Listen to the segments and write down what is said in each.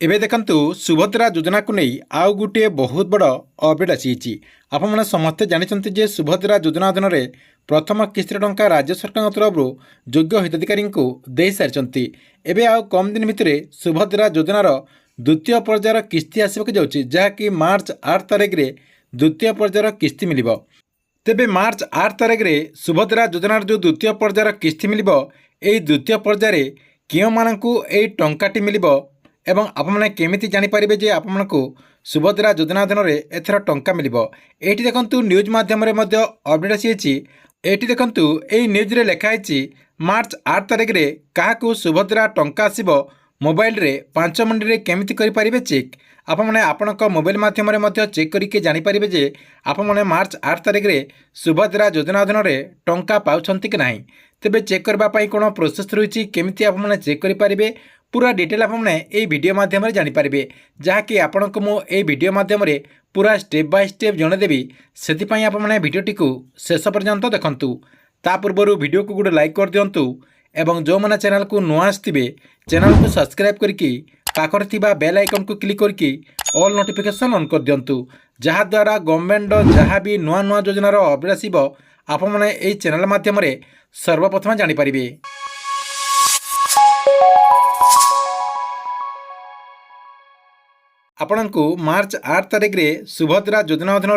ଏବେ ଦେଖନ୍ତୁ ସୁଭଦ୍ରା ଯୋଜନାକୁ ନେଇ ଆଉ ଗୋଟିଏ ବହୁତ ବଡ଼ ଅପଡେଟ୍ ଆସିଛି। ଆପଣମାନେ ସମସ୍ତେ ଜାଣିଛନ୍ତି ଯେ ସୁଭଦ୍ରା ଯୋଜନା ଅଧୀନରେ ପ୍ରଥମ କିସ୍ତିର ଟଙ୍କା ରାଜ୍ୟ ସରକାରଙ୍କ ତରଫରୁ ଯୋଗ୍ୟ ହିତାଧିକାରୀଙ୍କୁ ଦେଇସାରିଛନ୍ତି। ଏବେ ଆଉ କମ୍ ଦିନ ଭିତରେ ସୁଭଦ୍ରା ଯୋଜନାର ଦ୍ୱିତୀୟ ପର୍ଯ୍ୟାୟର କିସ୍ତି ଆସିବାକୁ ଯାଉଛି, ଯାହାକି ମାର୍ଚ୍ଚ 8 ତାରିଖରେ ଦ୍ୱିତୀୟ ପର୍ଯ୍ୟାୟର କିସ୍ତି ମିଳିବ। ତେବେ ମାର୍ଚ୍ଚ 8 ତାରିଖରେ ସୁଭଦ୍ରା ଯୋଜନାର ଯେଉଁ ଦ୍ୱିତୀୟ ପର୍ଯ୍ୟାୟର କିସ୍ତି ମିଳିବ, ଏହି ଦ୍ୱିତୀୟ ପର୍ଯ୍ୟାୟରେ କେଉଁମାନଙ୍କୁ ଏହି ଟଙ୍କାଟି ମିଳିବ ଏବଂ ଆପଣମାନେ କେମିତି ଜାଣିପାରିବେ ଯେ ଆପଣଙ୍କୁ ସୁଭଦ୍ରା ଯୋଜନା ଅଧୀନରେ ଏଥର ଟଙ୍କା ମିଳିବ। ଏଇଠି ଦେଖନ୍ତୁ ନ୍ୟୁଜ୍ ମାଧ୍ୟମରେ ମଧ୍ୟ ଅପଡେଟ୍ ଆସିଛି। ଏଇଠି ଦେଖନ୍ତୁ ଏହି ନ୍ୟୁଜ୍ରେ ଲେଖା ହେଇଛି ମାର୍ଚ୍ଚ 8 ତାରିଖରେ କାହାକୁ ସୁଭଦ୍ରା ଟଙ୍କା ଆସିବ ମୋବାଇଲରେ 5 ମିନିଟରେ କେମିତି କରିପାରିବେ ଚେକ୍। ଆପଣମାନେ ଆପଣଙ୍କ ମୋବାଇଲ ମାଧ୍ୟମରେ ମଧ୍ୟ ଚେକ୍ କରିକି ଜାଣିପାରିବେ ଯେ ଆପଣମାନେ ମାର୍ଚ୍ଚ 8 ତାରିଖରେ ସୁଭଦ୍ରା ଯୋଜନା ଅଧୀନରେ ଟଙ୍କା ପାଉଛନ୍ତି କି ନାହିଁ। ତେବେ ଚେକ୍ କରିବା ପାଇଁ କ'ଣ ପ୍ରୋସେସ୍ ରହିଛି, କେମିତି ଆପଣମାନେ ଚେକ୍ କରିପାରିବେ, पूरा डिटेल आपने ये वीडियो माध्यम जानीपारे, जहाँकि आपको मु वीडियो माध्यम पूरा स्टेप बाय स्टेप जनईदेवी। से आपने भिडटी को शेष पर्यंत देखूँ। ता पूर्व वीडियो को गोटे लाइक कर दिंतु एवं जो मैंने चैनल को नुआ आसवे चैनल को सब्सक्राइब करके पाखर थिबा बेल आइकन को क्लिक करके ऑल नोटिफिकेशन ऑन कर दिंतु, जहाद्वारा गवर्नमेंट जहाँ भी नुआ नुआ योजनार अपडेट आसो आपने ये चैनल माध्यम सर्वप्रथम जानीपारे। आपणको मार्च 8 तारिख रे सुभद्रा योजना अधीन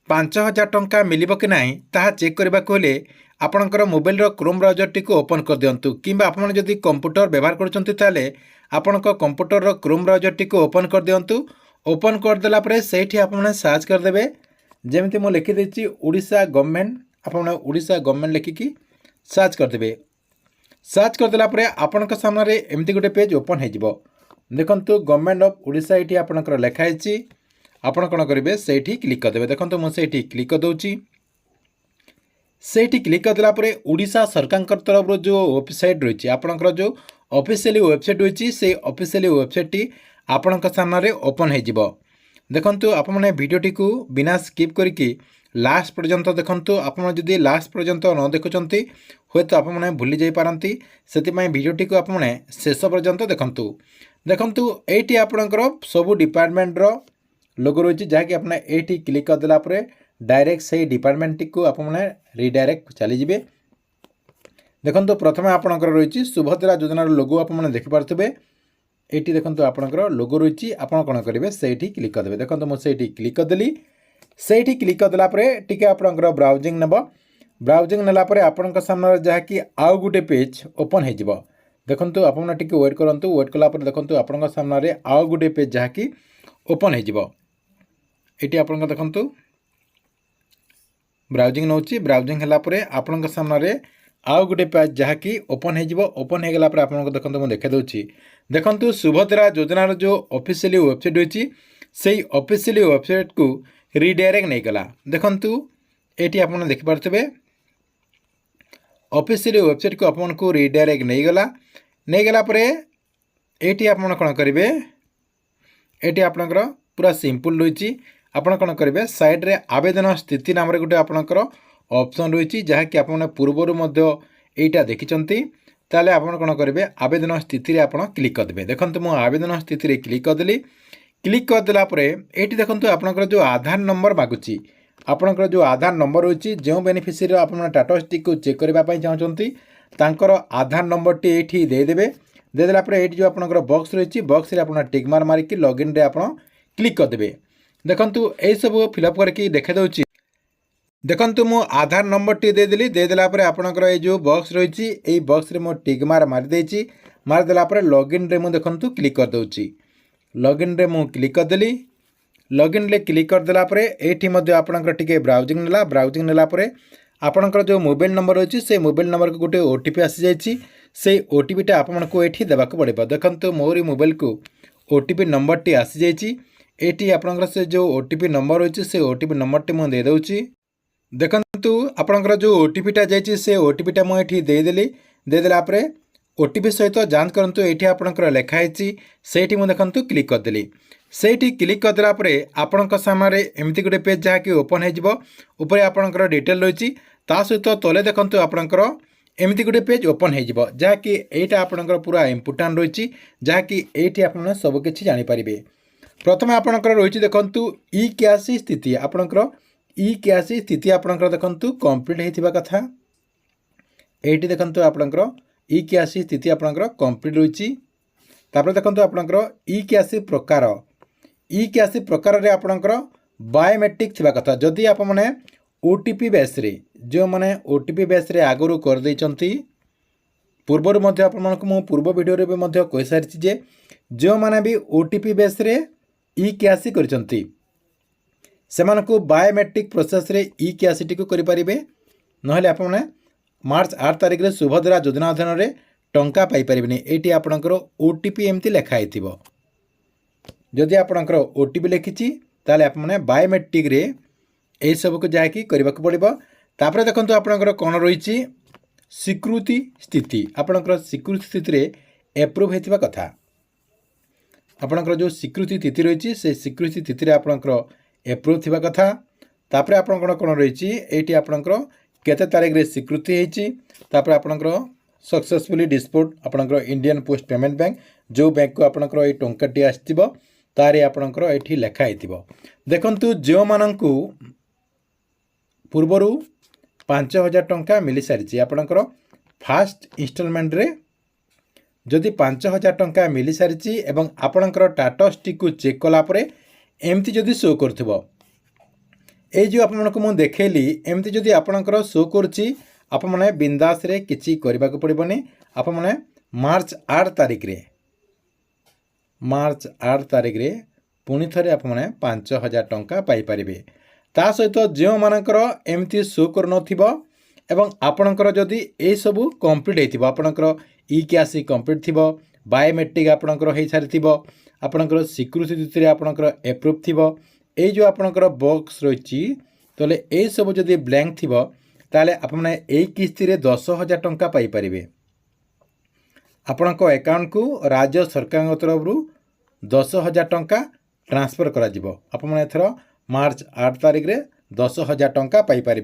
5000 टंका मिलिबो कि नहीं ताहा चेक करने को हेले आपणकर मोबाइल क्रोम ब्राउजर टी ओपन कर दिंतु, किंबा आपन जदि कंप्यूटर व्यवहार करछंती ताले आपणक कंप्यूटर क्रोम ब्राउजर टी ओपन कर दिंतु। ओपन करदेला परे सेठी आपने सर्च करदेवे, जेमती मु लिखि देछि ओडिशा गवर्नमेंट, आपन ओडिशा गवर्नमेंट लिखिकी सर्च करदेवे। सर्च करदेला परे आपणक सामने एमती गोटे पेज ओपन हो। देखंतु गवर्नमेंट ऑफ ओडिशा ये आपंकर लिखाई, आपड़ कौन करेंगे से क्लिक करदे। देखो मुझे क्लिक कर दूची। से क्लिक करदेला ओडिशा सरकार तरफ जो वेबसाइट रही है, आपंकर जो ऑफिशियली वेबसाइट रही से ऑफिशियली वेबसाइट टी आपण सामने ओपन हो। देखंतु आपने वीडियोटी को बिना स्किप करके लास्ट पर्यंत देखंतु। आपन जदि लास्ट पर्यंत न देखुंत हे तो आपने भूली जाई पारंती, सेतिमाई वीडियोटी को आपने शेष पर्यंत देखंतु। देखंतु एटी आपणकर सबू डिपार्टमेंट रो लोगो रही, जहाँकि आपने एटी क्लिक करदेला डायरेक्ट से डिपार्टमेंट टी को आपने रिडायरेक्ट चलीजे। देखंतु प्रथम आपणकर रही सुभद्रा योजनार लोगो आपने देखिपारे। ये देखो आपंकर लोगो रही, आपड़ कौन करेंगे से क्लिक करदे। देखो मुझे क्लिक करदेली। से क्लिक करदेला टी आपंकर ब्राउजिंग नेब। ब्राउजिंग नेलापर आपण सामने जहाँकि आउ गोटे पेज ओपन हो। देखो आपने टी वेट करूँ। वेट कलापर देखो आपण सामने आउ गोटे पेज जहाँकि ओपन होटी आप देखु ब्राउजिंग नौ। ब्राउजिंग है आपण सामने आउ गोटे पेज जहाँकि ओपन हो। ओपन हो गला आपको देखो मुझे देखा दूसरी। देखो सुभद्रा योजनार जो ऑफिशियली वेबसाइट रही से ऑफिशियली वेबसाइट को रिडायरेक्ट नहीं गला। देखंतु एटी आपने देखिपारे ऑफिशियली वेबसाइट को आपको रिडायरेक्ट नहीं गला परे एटी आपन कौन करेंगे, ये आपंकर पूरा सिंपल रही। आपड़ कौन करेंगे साइड रे आवेदन स्थिति नाम गोटे आपंकर ऑप्शन रही, जहाँकि आपने पूर्वर यहीटा देखिंट। ताले आपन कौन करेंगे आवेदन स्थिति रे आपन क्लिक करदे। देखो मुझे आवेदन स्थिति रे क्लिक करदेली। क्लिक करदेला ये देखो आपंकर जो आधार नंबर मागुची, आपंकर जो आधार नंबर रही जो बेनिफिशियरी आप स्टेटस टी को चेक करने चाहते तांकर आधार नंबर टी ये देदेवे। देदेला ये जो आपंकर बॉक्स रही बॉक्स रे आप टिक मार मारिकी लॉगिन रे आप क्लिक करदे। देखो यही सब फिलअप करके देखा दूसरी। देखंतु मो आधार नंबर टी देदेली। देदेला आपंकर ये जो बॉक्स रही यही बॉक्स रे मो टिक मार मारिदेची। मारिदेला लॉगिन रे मु देखंतु क्लिक कर दूची। लॉगिन रे मु क्लिक करदेली। लॉगिन रे क्लिक करदेला ये आपंकर टिके ब्राउजिंग नेला। ब्राउजिंग नेला आपंकर जो मोबाइल नंबर रही से मोबाइल नंबर को गोटे ओटीपी आसी जाइए। से ओटीपीटा आपको ये देवाक पड़ेगा। देखो मोरी मोबाइल को ओटीपी नंबर टी आसी जाइए। ये आपंकर से जो ओटीपी नंबर रही से ओटीपी नंबर टी मुझे देदे। देखंतु आपंकर जो ओटीपीटा जाइए से ओटीपीटा मुझे देदेली। देदेला ओटीपी सहित जांच करूँ। ये आपंकर लिखाई से देखो क्लिक करदेली। से क्लिक करदेला आपण सामने एमती गोटे पेज जहाँकि ओपन हो। आपंकर डिटेल रही ता सहित तले देखो आपंकर एमती गोटे पेज ओपन हो जहाँकि यहाँ आपंकर पूरा इम्पोर्टाट रही जहाँकि ये आप सबकि जानीपारे। प्रथम आपंकर रही देखु इ क्यासी स्थिति आपंकर इ क्यासी स्थिति आपंकर देखु कंप्लीट होता कथा ये देखु आपंकर इ क्यासी स्थिति आपंकर कंप्लीट रही। देखो आपंकर इ क्यासी प्रकार आपंकर बायोमेट्रिक थिबा कथा जदि आप मैंने ओटीपी बेस रे जो मैंने ओटीपी बेस रे आगुरी कर देइचंती पूर्वर मध्य आपको मु पूर्व वीडियो रे भी कहि सारिछि जे जो मैंने भी ओटीपी बेस रे इ क्यासी करचंती सेमानकु बायोमेट्रिक प्रोसेस रे इ क्यासी टी को करि परिबे नहले आप मैंने मार्च 8 तारिख रे सुभद्रा योजना अधीन रे टंका पाई परिबेनी। एटी आपनकर ओटीपी एमती लिखाई थिबो जदि आपनकर ओटीपी लिखिछि ताले आप मैंने बायोमेट्रिक रे यही सबको जाकि करने को पड़ो। तापर देखो आपंकर कौन रही स्वीकृति स्थिति आपंकर स्वीकृति स्थिति रे एप्रूव होता कथा आपंकर जो स्वीकृति तिथि रही से स्वीकृति तिथि रे आपंकर एप्रूव थिबा कथा। तापर आपंकर कौन रही ये आपंकर केते तारीख रे स्वीकृति होती आपंकर सक्सेसफुली डिस्पोर्ट आपंकर इंडियन पोस्ट पेमेंट बैंक जो बैंक को आपंकर ये टंकाटी आसथिबो तारे आपंकर ये लिखाई देखंतु जो माननकु पूर्वर 5,000 टंका मिल सारी आपंकर फास्ट इंस्टॉलमेंट रे जदि 5,000 टंका मिल सारी एवं आपंकर टाटस टी को चेक कलापर एमती जदि शो कर जो आपको देखली एमती जदि आपंकर शो करुच्ची आप मैंने बिंदास रे किसी करने को पड़ोनी आप मैंने मार्च 8 तारिख रे पुणी थे आप मैंने 5,000 टंका पाइपर। ता सहित जो मानकर एमती शो कर एवं आपणकर जदि ये सबू कंप्लीट हो आपणकर इ क्यासी कंप्लीट थी बायोमेट्रिक आपणकर हो सारी आपणकर स्वीकृति तिथि आपणकर एप्रूव थी ये जो आपणकर बॉक्स रही तो ये सब जदि ब्लैंक थी ताले आपने यही किस्ती रे 10,000 टंका पाइपर। आपण अकाउंट को राज्य सरकार तरफ 10,000 टंका ट्रांसफर करा जिवो आपने एथर मार्च 8 तारिख रे 10,000 टंका पाइपर।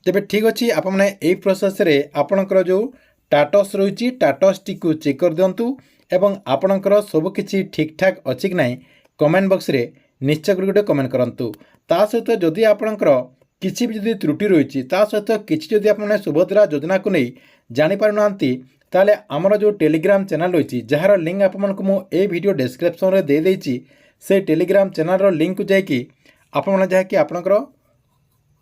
तेबे ठीक अच्छी आपने यही प्रोसेस रे आपणकर जो टाटस रही टाटस टी को चेक कर दिंतु एवं आपणकर सबकि ठीक ठाक अच्छी कि नहीं कमेंट बॉक्स रे निश्चय गोटे कमेंट करंतु। ता सहित जदि आपणकर किसी भी जदि त्रुटि रही सहित किसी जदि आपने सुभद्रा योजना को नहीं जापर ना ताले आमर जो टेलीग्राम चैनल रही जार लिंक आपको ये वीडियो डिस्क्रिप्शन में दे देइछि से टेलीग्राम चैनल लिंक को जाकि आपने जहाँकि आपणकर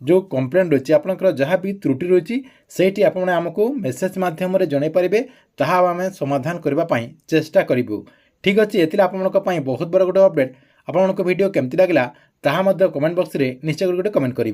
जो कंप्लेंट रही आपणकर जहाँ भी त्रुटि रही से आपने आमको मेसेज मध्यम जन पारे ताहा आम समाधान करने चेष्टा करूँ। ठीक अच्छे ये बहुत बड़ा गोटे अपडेट आपको वीडियो केमती लगे ताहा कमेंट बॉक्स में निश्चय गोटे कमेंट करेंगे।